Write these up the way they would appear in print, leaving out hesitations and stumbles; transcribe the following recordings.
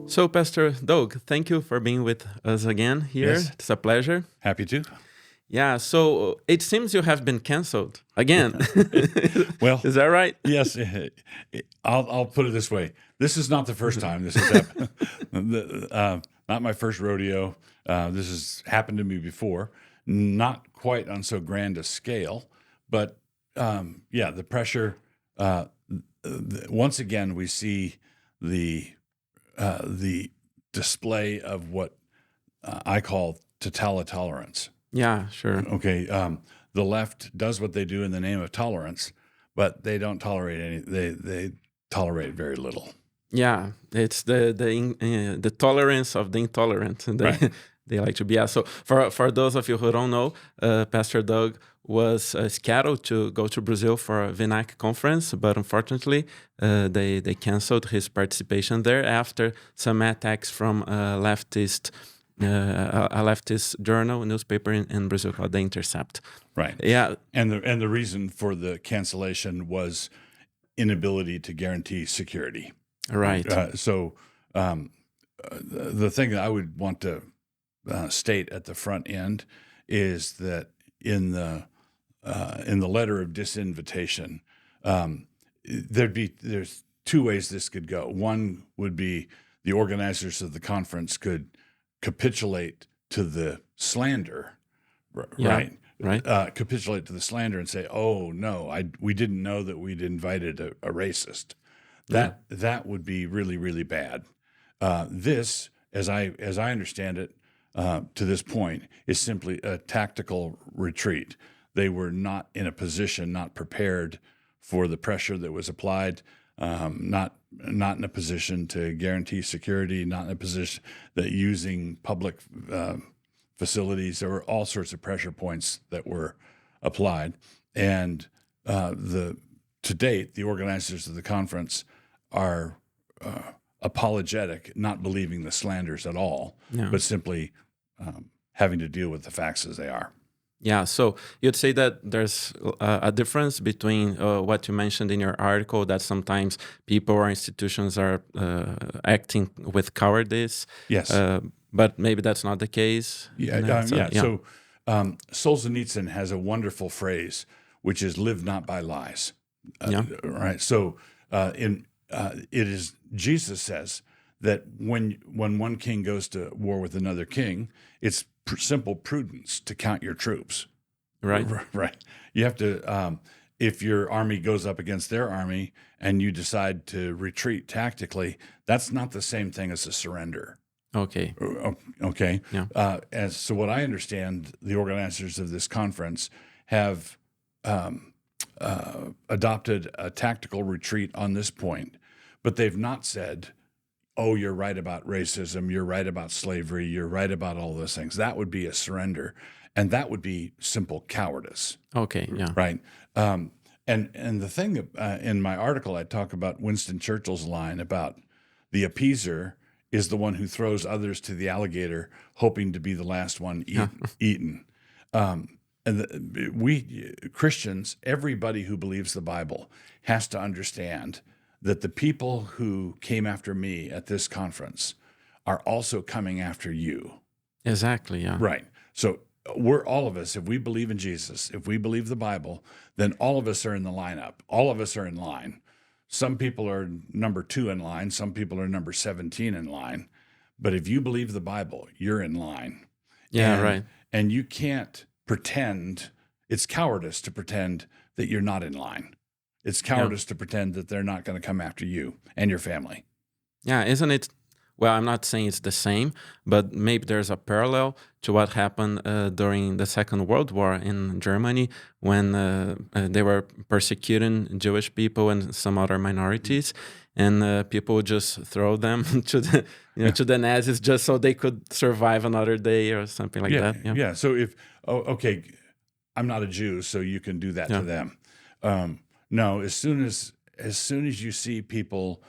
So, Pastor Doug, thank you for being with us again here. Yes. It's a pleasure. Happy to. Yeah, so it seems you have been canceled again. Well, Is that right? yes. I'll put it this way. This is not the first time this has happened. Not my first rodeo. This has happened to me before. Not quite on so grand a scale, but the pressure. Once again, we see the display of what I call totalitarians. Yeah, sure. Okay, the left does what they do in the name of tolerance, but they don't tolerate any. They tolerate very little. Yeah, it's the tolerance of the intolerant. Right. They like to be. Yeah. So for those of you who don't know, Pastor Doug was scheduled to go to Brazil for a VNAC conference, but unfortunately, they canceled his participation there after some attacks from a leftist journal, newspaper in Brazil called The Intercept. Right. Yeah. And the reason for the cancellation was inability to guarantee security. Right. So the thing that I would want to state at the front end is that in the letter of disinvitation, there's two ways this could go. One would be the organizers of the conference could capitulate to the slander, right? Right. Capitulate to the slander and say, "Oh no, we didn't know that we'd invited a racist." That would be really, really bad. This, as I understand it, to this point, is simply a tactical retreat. They were not in a position, not prepared for the pressure that was applied. Not in a position to guarantee security. Not in a position that using public facilities. There were all sorts of pressure points that were applied, and to date, the organizers of the conference are apologetic, not believing the slanders at all, but simply having to deal with the facts as they are. Yeah, so you'd say that there's a difference between what you mentioned in your article, that sometimes people or institutions are acting with cowardice. Yes. But maybe that's not the case. So Solzhenitsyn has a wonderful phrase, which is "live not by lies." Right. So it is, Jesus says that when one king goes to war with another king, it's simple prudence to count your troops. Right. Right. You have to, if your army goes up against their army and you decide to retreat tactically, that's not the same thing as a surrender. Okay. Okay. Yeah. So what I understand, the organizers of this conference have adopted a tactical retreat on this point, but they've not said, "Oh, you're right about racism, you're right about slavery, you're right about all those things." That would be a surrender, and that would be simple cowardice. Okay, yeah. Right. And the thing in my article, I talk about Winston Churchill's line about the appeaser is the one who throws others to the alligator, hoping to be the last one eaten. And we Christians, everybody who believes the Bible, has to understand that the people who came after me at this conference are also coming after you. Exactly, yeah. Right. So we're all of us, if we believe in Jesus, if we believe the Bible, then all of us are in the lineup. All of us are in line. Some people are number 2 in line. Some people are number 17 in line. But if you believe the Bible, you're in line. Yeah, right. And you can't pretend, it's cowardice to pretend that you're not in line. It's cowardice to pretend that they're not going to come after you and your family. Yeah, isn't it? Well, I'm not saying it's the same, but maybe there's a parallel to what happened during the Second World War in Germany when they were persecuting Jewish people and some other minorities, and people would just throw them to the to the Nazis just so they could survive another day or something like that. Yeah. So if okay, I'm not a Jew, so you can do that to them. No, as soon as you see people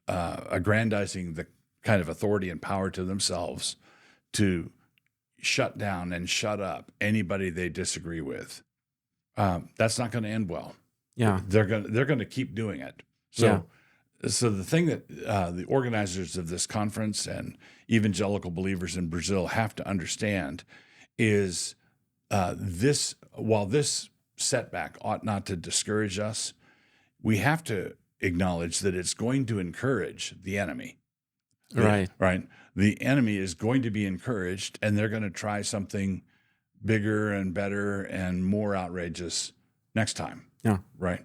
aggrandizing the kind of authority and power to themselves to shut down and shut up anybody they disagree with, that's not going to end well. Yeah, they're going to keep doing it. So so the thing that the organizers of this conference and evangelical believers in Brazil have to understand is while this setback ought not to discourage us, we have to acknowledge that it's going to encourage the enemy. Right. Right. The enemy is going to be encouraged, and they're going to try something bigger and better and more outrageous next time. Yeah. Right.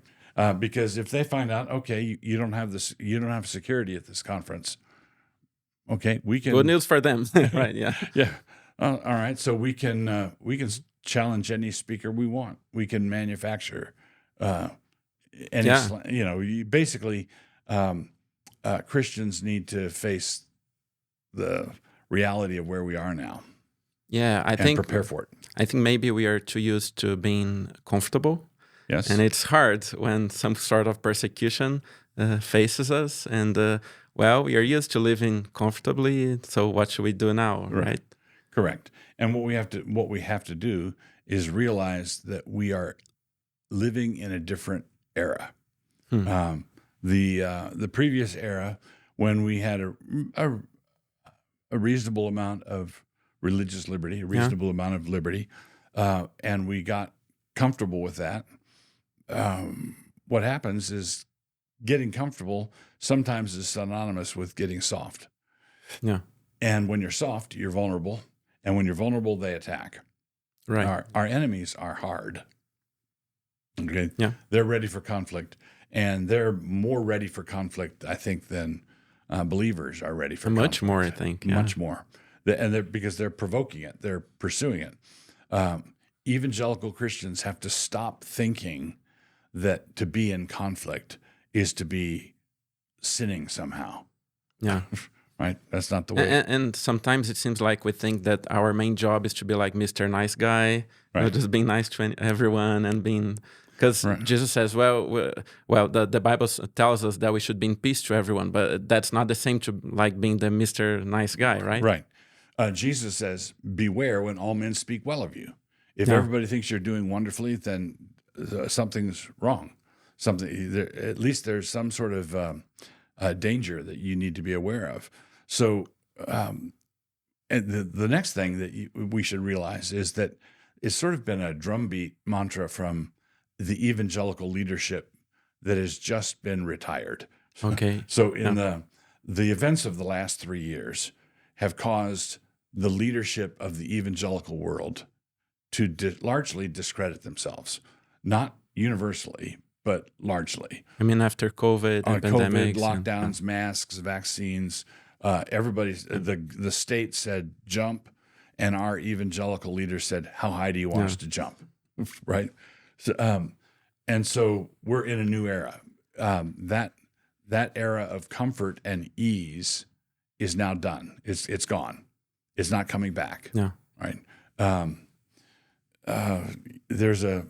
Because if they find out, okay, you don't have security at this conference. Okay, we can. Good news for them. Right. Yeah. Yeah. All right. So we can challenge any speaker we want. We can manufacture any. Basically, Christians need to face the reality of where we are now. Yeah, I and think prepare for it. I think maybe we are too used to being comfortable. Yes. And it's hard when some sort of persecution faces us. And, we are used to living comfortably. So what should we do now, right? Correct. And what we have to do is realize that we are living in a different era. The previous era, when we had a reasonable amount of religious liberty, a reasonable amount of liberty, and we got comfortable with that, what happens is getting comfortable sometimes is synonymous with getting soft. Yeah. And when you're soft, you're vulnerable. And when you're vulnerable, they attack. Right. Our enemies are hard. Okay. Yeah. They're ready for conflict. And they're more ready for conflict, I think, than believers are ready for much conflict. more, I think. Yeah. Much more. Because they're provoking it. They're pursuing it. Evangelical Christians have to stop thinking that to be in conflict is to be sinning somehow. Yeah. Right? That's not the way. And sometimes it seems like we think that our main job is to be like Mr. Nice Guy, Right. just being nice to everyone and being... Because Right. Jesus says, the Bible tells us that we should be in peace to everyone, but that's not the same to like being the Mr. Nice Guy, right? Right. Jesus says, beware when all men speak well of you. If Yeah. everybody thinks you're doing wonderfully, then something's wrong. At least there's some sort of danger that you need to be aware of. So, and the next thing that we should realize is that it's sort of been a drumbeat mantra from the evangelical leadership that has just been retired. Okay. So in the events of the last 3 years have caused the leadership of the evangelical world to largely discredit themselves, not universally, but largely. I mean, after COVID and COVID, pandemics. lockdowns, masks, vaccines, the state said jump, and our evangelical leaders said, how high do you want us to jump? Right? So, and so we're in a new era. That era of comfort and ease is now done. It's gone. It's not coming back. Yeah. Right. There's a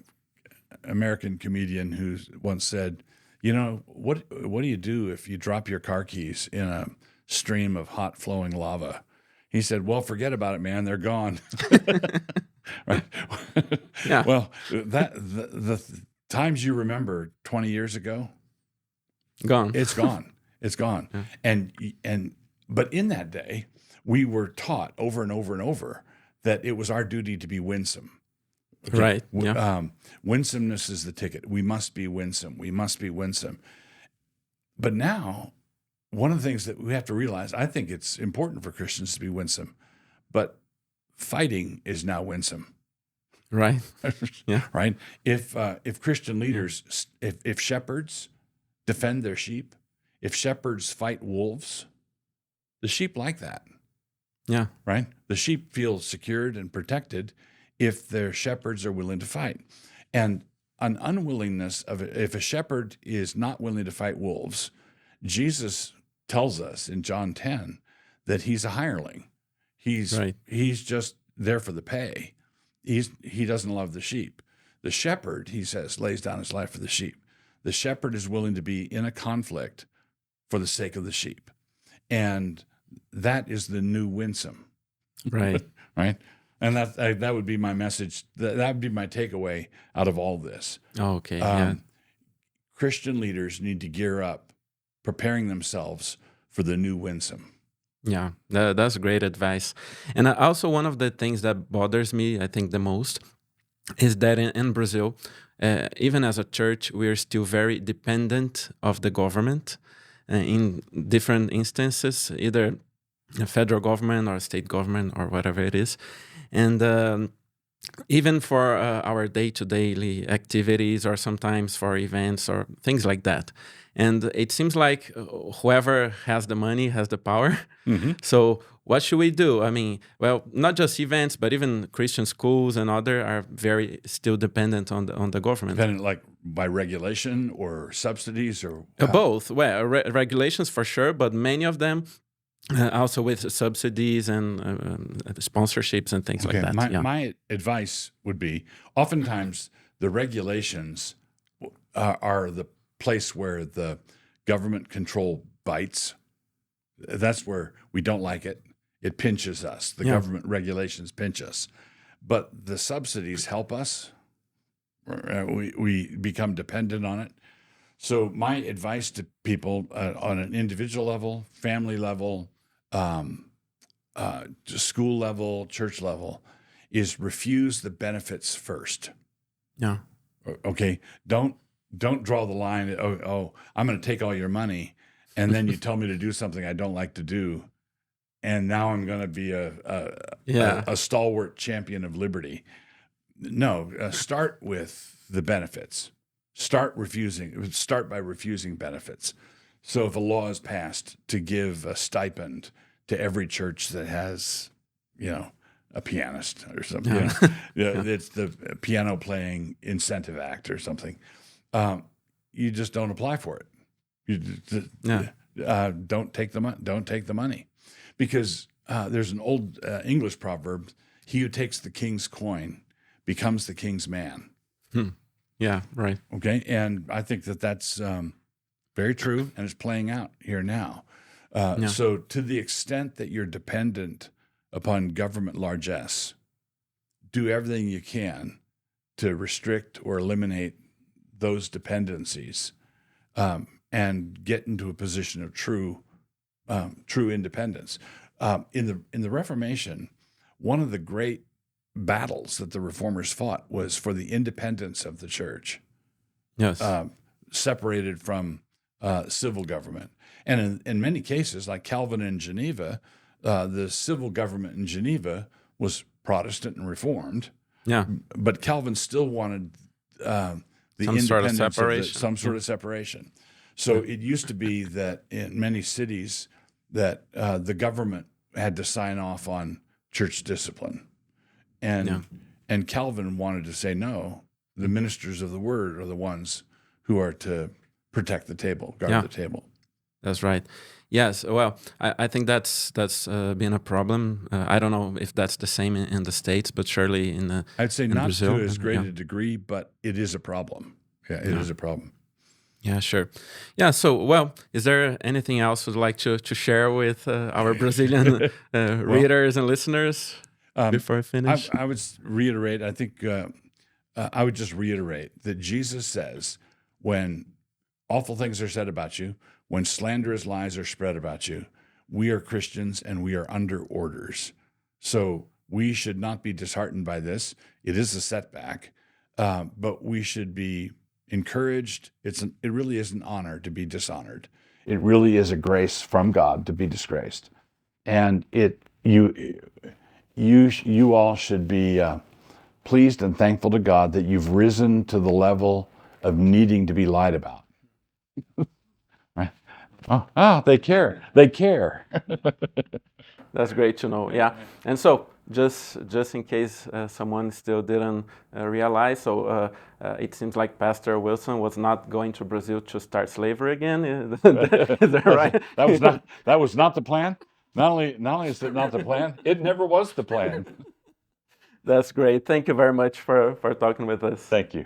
American comedian who once said, what do you do if you drop your car keys in a stream of hot flowing lava? He said, well, forget about it, man. They're gone. Right. Yeah. Well, the times you remember 20 years ago, Gone. it's gone. It's gone. Yeah. But in that day, we were taught over and over and over that it was our duty to be winsome. Okay? Right. Yeah. Winsomeness is the ticket. We must be winsome. We must be winsome. But now, one of the things that we have to realize, I think it's important for Christians to be winsome, but fighting is now winsome. Right. Yeah. Right. If Christian leaders, if shepherds defend their sheep, if shepherds fight wolves, the sheep like that. Yeah. Right. The sheep feel secured and protected if their shepherds are willing to fight. And an unwillingness if a shepherd is not willing to fight wolves, Jesus tells us in John 10 that he's a hireling. He's just there for the pay. He doesn't love the sheep. The shepherd, he says, lays down his life for the sheep. The shepherd is willing to be in a conflict for the sake of the sheep. And that is the new winsome. Right. Right. And that would be my message. That would be my takeaway out of all this. Oh, okay. Yeah. Christian leaders need to gear up preparing themselves for the new winsome. Yeah, that's great advice. And also, one of the things that bothers me, I think, the most is that in Brazil, even as a church, we are still very dependent of the government in different instances, either the federal government or state government or whatever it is. And even for our day-to-day activities or sometimes for events or things like that. And it seems like whoever has the money has the power. Mm-hmm. So what should we do? I mean, well, not just events, but even Christian schools and other are very still dependent on the government. Dependent, like by regulation or subsidies or both. Well, regulations for sure, but many of them also with subsidies and sponsorships and things like that. My advice would be, oftentimes the regulations are the place where the government control bites. That's where we don't like it. It pinches us. The government regulations pinch us. But the subsidies help us. We become dependent on it. So my advice to people on an individual level, family level, school level, church level, is refuse the benefits first. Yeah. Okay. Don't draw the line. Oh, I'm going to take all your money, and then you tell me to do something I don't like to do, and now I'm going to be a stalwart champion of liberty. No, start with the benefits. Start by refusing benefits. So if a law is passed to give a stipend to every church that has, a pianist or something, it's the piano playing incentive act or something, you just don't apply for it. Don't take the money, because there's an old English proverb: "He who takes the king's coin becomes the king's man." Yeah, right. Okay, and I think that's very true, and it's playing out here now. So to the extent that you're dependent upon government largesse, do everything you can to restrict or eliminate those dependencies, and get into a position of true independence. In the Reformation, one of the great battles that the Reformers fought was for the independence of the church. Yes. Separated from civil government. And in many cases, like Calvin in Geneva, the civil government in Geneva was Protestant and Reformed. Yeah. But Calvin still wanted the some sort of separation. So it used to be that in many cities that the government had to sign off on church discipline. And Calvin wanted to say, no, the ministers of the word are the ones who are to protect the table, guard the table. That's right. Yes. Well, I think that's been a problem. I don't know if that's the same in the States, but surely I'd say in not Brazil, to as great a degree, but it is a problem. Yeah, it is a problem. Yeah, sure. Yeah. So, well, is there anything else you'd like to share with our Brazilian readers and listeners before I finish? I would reiterate. I think I would just reiterate that Jesus says, when awful things are said about you, when slanderous lies are spread about you, we are Christians and we are under orders. So we should not be disheartened by this. It is a setback, but we should be encouraged. It really is an honor to be dishonored. It really is a grace from God to be disgraced. And you all should be pleased and thankful to God that you've risen to the level of needing to be lied about. Right? Oh, they care. They care. That's great to know. Yeah. And so just in case someone still didn't realize, so it seems like Pastor Wilson was not going to Brazil to start slavery again. Is that right? That was not the plan. Not only is it not the plan, it never was the plan. That's great. Thank you very much for talking with us. Thank you.